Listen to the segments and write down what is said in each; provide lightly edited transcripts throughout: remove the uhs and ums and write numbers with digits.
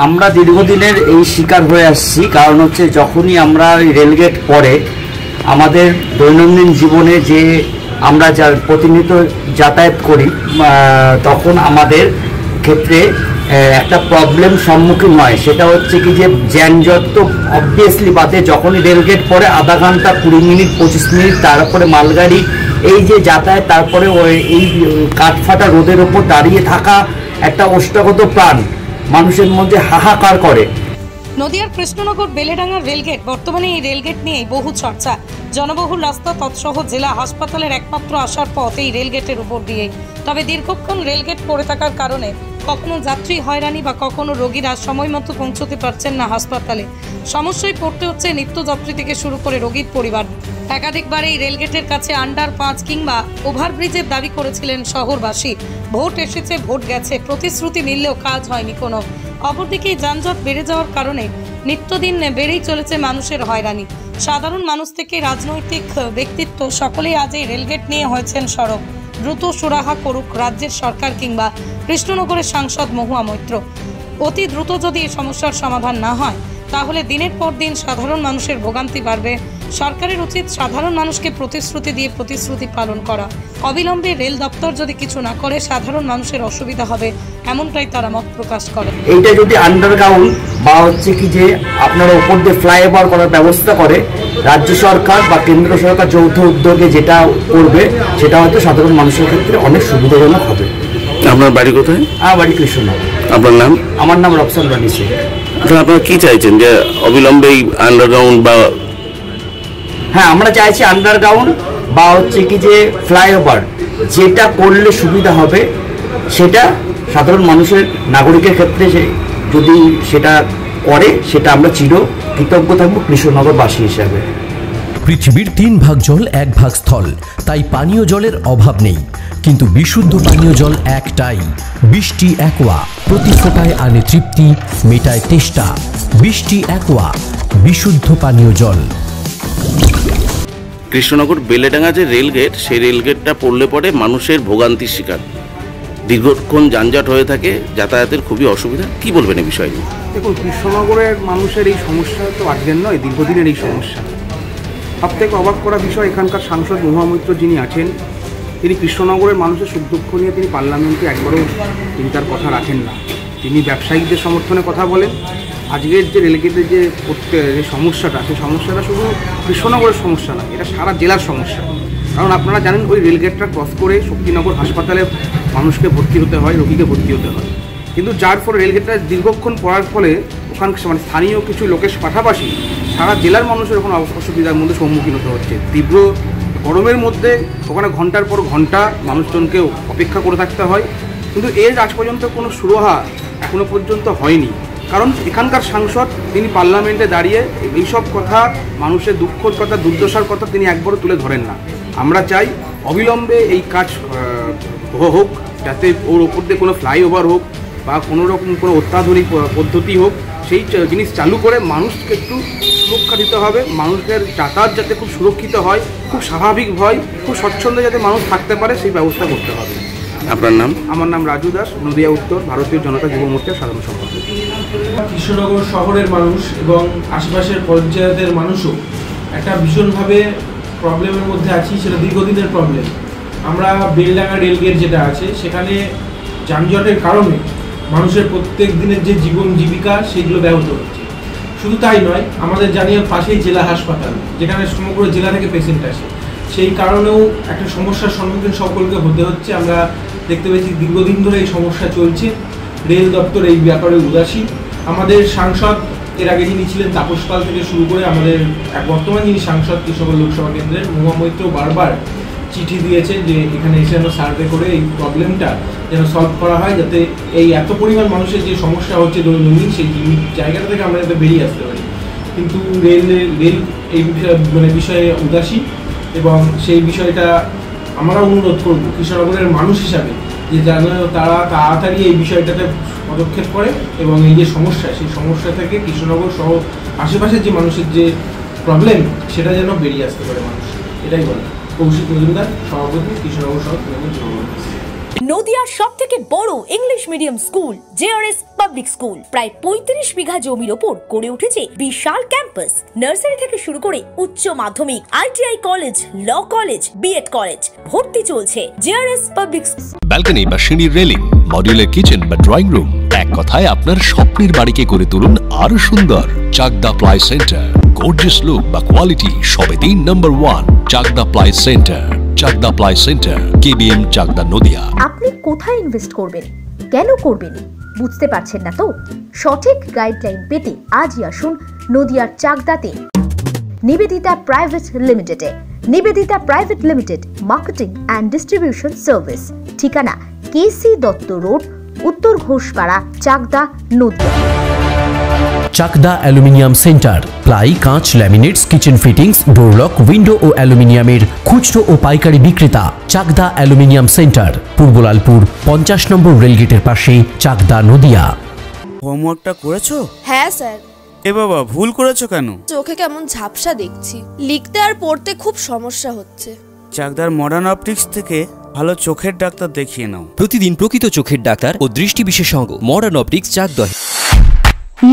আমরা দীর্ঘদিনের এই শিকার হয়ে আসছি। কারণ হচ্ছে যখনই আমরা রেলগেট পরে আমাদের দৈনন্দিন জীবনে যে আমরা যার প্রতিনিয়ত যাতায়াত করি তখন আমাদের ক্ষেত্রে একটা প্রবলেম সম্মুখীন হয়। সেটা হচ্ছে কি যে যানজট তো অবভিয়াসলি বাদে, যখনই রেলগেট পরে আধা ঘন্টা 20 মিনিট 25 মিনিট, তারপরে মালগাড়ি, এই যে যাতায়াত, তারপরে এই কাঠফাটা রোদের ওপর দাঁড়িয়ে থাকা একটা ওষ্ঠাগত প্রাণ মানুষের মধ্যে হাহাকার করে। নদিয়ার কৃষ্ণনগর বেলেডাঙ্গার রেলগেট, বর্তমানে এই রেলগেট নিয়ে বহু চর্চা। জনবহুল রাস্তা তৎসহ জেলা হাসপাতালের একমাত্র আসার পথ এই রেলগেটের উপর দিয়ে। তবে দীর্ঘক্ষণ রেলগেট পড়ে থাকার কারণে কখনো যাত্রী হয়রানি বা কখনো রোগীরা সময় মতো পৌঁছতে পারছেন না হাসপাতালে। সমস্যায় পড়তে হচ্ছে নিত্যযাত্রী থেকে শুরু করে রোগীর পরিবার। একাধিকবার এই রেলগেটের কাছে আন্ডারপাস কিংবা ওভারব্রিজের দাবি করেছিলেন শহরবাসী। ভোট এসেছে, ভোট গেছে, প্রতিশ্রুতি মিললেও কাজ হয়নি কোনো। অপরদিকে যানজট বেড়ে যাওয়ার কারণে নিত্যদিন বেড়েই চলেছে মানুষের হয়রানি। সাধারণ মানুষ থেকে রাজনৈতিক ব্যক্তিত্ব সকলেই আজ এই রেলগেট নিয়ে হয়েছেন সরব। দ্রুত সুরাহা করুক রাজ্যের সরকার কিংবা কৃষ্ণনগরের সাংসদ মহুয়া মৈত্র। অতি দ্রুত যদি এই সমস্যার সমাধান না হয় তাহলে দিনের পর দিন সাধারণ মানুষের ভোগান্তি বাড়বে। সরকারের উচিত সাধারণ মানুষকে প্রতিশ্রুতি দিয়ে প্রতিশ্রুতি পালন করা। অবিলম্বে রেল দপ্তর যদি কিছু না করে সাধারণ মানুষের অসুবিধা হবে, এমনটাই তারা মত প্রকাশ করে। এইটা যদি আন্ডারগ্রাউন্ড বা হচ্ছে কি যে আপনারা উপর দিয়ে ফ্লাইওভার করার ব্যবস্থা করে রাজ্য সরকার বা কেন্দ্র সরকার যৌথ উদ্যোগে যেটা করবে, সেটা হয়তো সাধারণ মানুষের ক্ষেত্রে অনেক সুবিধাজনক হবে। আপনার বাড়ি কোথায়? আমার বাড়ি কৃষ্ণনগর। আপনার নাম? আমার নাম রফসান রানী শেখ। আপনারা কি চাইছেন যে অবিলম্বে আন্ডারগ্রাউন্ড বা? হ্যাঁ, আমরা চাইছি আন্ডারগ্রাউন্ড বা হচ্ছে কি যে ফ্লাইওভার যেটা করলে সুবিধা হবে, সেটা সাধারণ মানুষের নাগরিকের ক্ষেত্রে যদি সেটা করে সেটা আমরা চির কৃতজ্ঞ থাকবো কৃষ্ণনগরবাসী হিসাবে। পৃথিবীর 3 ভাগ জল 1 ভাগ স্থল, তাই পানীয় জলের অভাব নেই। কিন্তু বিশুদ্ধ পানীয় জল একটাই, বৃষ্টি অ্যাকোয়া। প্রতি ফোঁটায় আনে তৃপ্তি, মেটায় তেষ্টা। বৃষ্টি অ্যাকোয়া, বিশুদ্ধ পানীয় জল। কৃষ্ণনগর বেলেডাঙ্গা যে রেলগেট, সেই রেলগেটটা পড়লে পরে মানুষের ভোগান্তির শিকার, দীর্ঘক্ষণ যানজট হয়ে থাকে, যাতায়াতের খুবই অসুবিধা। কি বলবেন এই বিষয় নিয়ে? দেখুন, কৃষ্ণনগরের মানুষের এই সমস্যা তো আজকের নয়, দীর্ঘদিনের এই সমস্যা। সবথেকে অবাক করা বিষয়, এখানকার সাংসদ মহুয়া মৈত্র যিনি আছেন, তিনি কৃষ্ণনগরের মানুষের সুখ দুঃখ নিয়ে তিনি পার্লামেন্টে একবারও তিনি তার কথা রাখেন না। তিনি ব্যবসায়িকদের সমর্থনে কথা বলেন। আজকের যে রেলগেটের যে সমস্যাটা, সেই সমস্যাটা শুধু কৃষ্ণনগরের সমস্যা না, এটা সারা জেলার সমস্যা। কারণ আপনারা জানেন, ওই রেলগেটটা ক্রস করে শক্তিনগর হাসপাতালে মানুষকে ভর্তি হতে হয়, রোগীকে ভর্তি হতে হয়। কিন্তু যার ফলে রেলগেটটা দীর্ঘক্ষণ পড়ার ফলে ওখানকার স্থানীয় কিছু লোকের পাশাপাশি সারা জেলার মানুষের ওখানে অসুবিধার মধ্যে সম্মুখীন হতে হচ্ছে। তীব্র গরমের মধ্যে ওখানে ঘন্টার পর ঘন্টা মানুষজনকে অপেক্ষা করে থাকতে হয়। কিন্তু এর আজ পর্যন্ত কোনো সুরাহা এখনো পর্যন্ত হয়নি। কারণ এখানকার সাংসদ তিনি পার্লামেন্টে দাঁড়িয়ে এইসব কথা, মানুষের দুঃখর কথা, দুর্দশার কথা তিনি একবারও তুলে ধরেন না। আমরা চাই অবিলম্বে এই কাজ হোক, যাতে ওর ওপর দিয়ে কোনো ফ্লাইওভার হোক বা কোনো রকম কোনো অত্যাধুনিক পদ্ধতি হোক, সেই জিনিস চালু করে মানুষকে একটু সুরক্ষা দিতে হবে। মানুষের যাতায়াত যাতে খুব সুরক্ষিত হয়, খুব স্বাভাবিক হয়, খুব স্বচ্ছন্দে যাতে মানুষ থাকতে পারে, সেই ব্যবস্থা করতে হবে। আপনার নাম? আমার নাম রাজু দাস, নদিয়া উত্তর ভারতীয় জনতা যুব মোর্চার সাধারণ সম্পাদক। কৃষ্ণনগর শহরের মানুষ এবং আশেপাশের পঞ্চায়েতের মানুষও একটা ভীষণভাবে প্রবলেমের মধ্যে আছি। সেটা দীর্ঘদিনের প্রবলেম। আমরা বেলডাঙ্গা রেলগেট যেটা আছে, সেখানে যানজটের কারণে মানুষের প্রত্যেক দিনের যে জীবন জীবিকা, সেগুলো ব্যাহত হচ্ছে। শুধু তাই নয়, আমাদের জানিয়ে পাশেই জেলা হাসপাতাল, যেখানে সমগ্র জেলা থেকে পেশেন্ট আসে, সেই কারণেও একটা সমস্যার সম্মুখীন সকলকে হতে হচ্ছে। আমরা দেখতে পেয়েছি দীর্ঘদিন ধরে এই সমস্যা চলছে। রেল দপ্তর এই ব্যাপারে উদাসীন। আমাদের সাংসদ এর আগে যিনি ছিলেন তাপস পাল থেকে শুরু করে আমাদের বর্তমান যিনি সাংসদ কৃষ্ণনগর লোকসভা কেন্দ্রের মহুয়া মৈত্র বারবার চিঠি দিয়েছে যে এখানে এসে যেন সার্ভে করে এই প্রবলেমটা যেন সলভ করা হয়, যাতে এই এত পরিমাণ মানুষের যে সমস্যা হচ্ছে দৈনন্দিন, সেই জায়গাটা থেকে আমরা যাতে বেরিয়ে আসতে পারি। কিন্তু রেল এই বিষয়ে উদাসীন, এবং সেই বিষয়টা আমরা অনুরোধ করব কৃষ্ণনগরের মানুষ হিসাবে যে যেন তারা তাড়াতাড়ি এই বিষয়টাতে পদক্ষেপ করে এবং এই যে সমস্যা, সেই সমস্যা থেকে কৃষ্ণনগর সহ আশেপাশের যে মানুষের যে প্রবলেম, সেটা যেন বেরিয়ে আসতে পারে মানুষ। এটাই বলে। কৌশিক মজুমদার, সভাপতি, কৃষ্ণনগর শহর তৃণমূল যুব কংগ্রেস। নদিয়ার সবথেকে বড় English medium school JRS public school প্রায় 35 বিঘা জমির ওপর গড়ে উঠেছে বিশাল ক্যাম্পাস। নার্সারি থেকে শুরু করে উচ্চ মাধ্যমিক, ITI college, law college, BEd college, ভর্তি চলছে জেআরএস পাবলিক। ব্যালকনি বা সিঁড়ির রেলিং, মডিউলার কিচেন বা ড্রয়িং রুম, এক কথায় আপনার স্বপ্নের বাড়িকে করে তুলুন আরো সুন্দর। Chakdah ply centre, gorgeous look বা কোয়ালিটি সবে 3 number 1 Chakdah ply centre. Chakdah ply centre, KBM, Chakdah, Nadia. আপনি কোথায় ইনভেস্ট করবেন, কেন করবেন, বুঝতে পারছেন না তো? সঠিক গাইডলাইন পেতে আজই আসুন নদিয়ার চাকদাতে নিবেদিতা প্রাইভেট লিমিটেডে। Nivedita private limited, marketing and distribution service. ঠিকানা কেসি দত্ত রোড, উত্তর Ghoshpara, Chakdah, Nadia. Chakdah aluminium centre, ply, কাঁচ, laminates, kitchen fittings, door lock, window ও অ্যালুমিনিয়ামের খুচরো ও পাইকারি বিক্রেতা। Chakdah aluminium centre, Purbalalpur 50 number রেলগেটের পাশে, চাকদা, নদিয়া। হোমওয়ার্কটা করেছো? হ্যাঁ স্যার। এ বাবা, ভুল করেছো কেন? চোখে কেমন ঝাপসা দেখছি, লিখতে আর পড়তে খুব সমস্যা হচ্ছে। চাকদার মডার্ন অপটিক্স থেকে ভালো চোখের ডাক্তার দেখিয়ে নাও। প্রতিদিন প্রকৃত চোখের ডাক্তার ও দৃষ্টি বিশেষজ্ঞ মডার্ন অপটিক্স, চাকদা।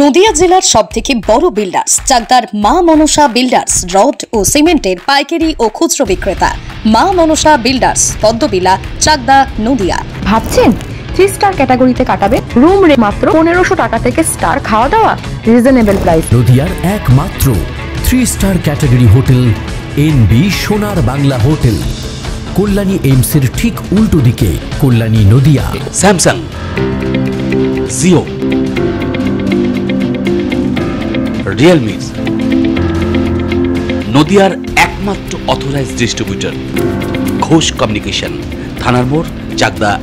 নদিয়া জেলার সবথেকে বড় বিল্ডার্স চাকদার মা মনসা বিল্ডার্স, রড ও সিমেন্টের পাইকারি ও খুচরো বিক্রেতা। মা মনসা বিল্ডার্স, পদ্মবিলা, চাকদা, নদিয়া। ভাবছেন 3 স্টার ক্যাটাগরিতে কাটাবে? রুম রে মাত্র 1500 টাকা থেকে স্টার, খাওয়া দাওয়া রিজনেবল প্রাইস। নদিয়ার একমাত্র 3 স্টার ক্যাটাগরি হোটেল এনবি সোনার বাংলা হোটেল, কল্যাণী এইমসের ঠিক উল্টো দিকে, কল্যাণী, নদিয়া। স্যামসাং, জিও, রিয়েলমি, নদিয়ার একমাত্র অথরাইজড ডিস্ট্রিবিউটর ঘোষ কমিউনিকেশন, থানার মোড়, চাকদা,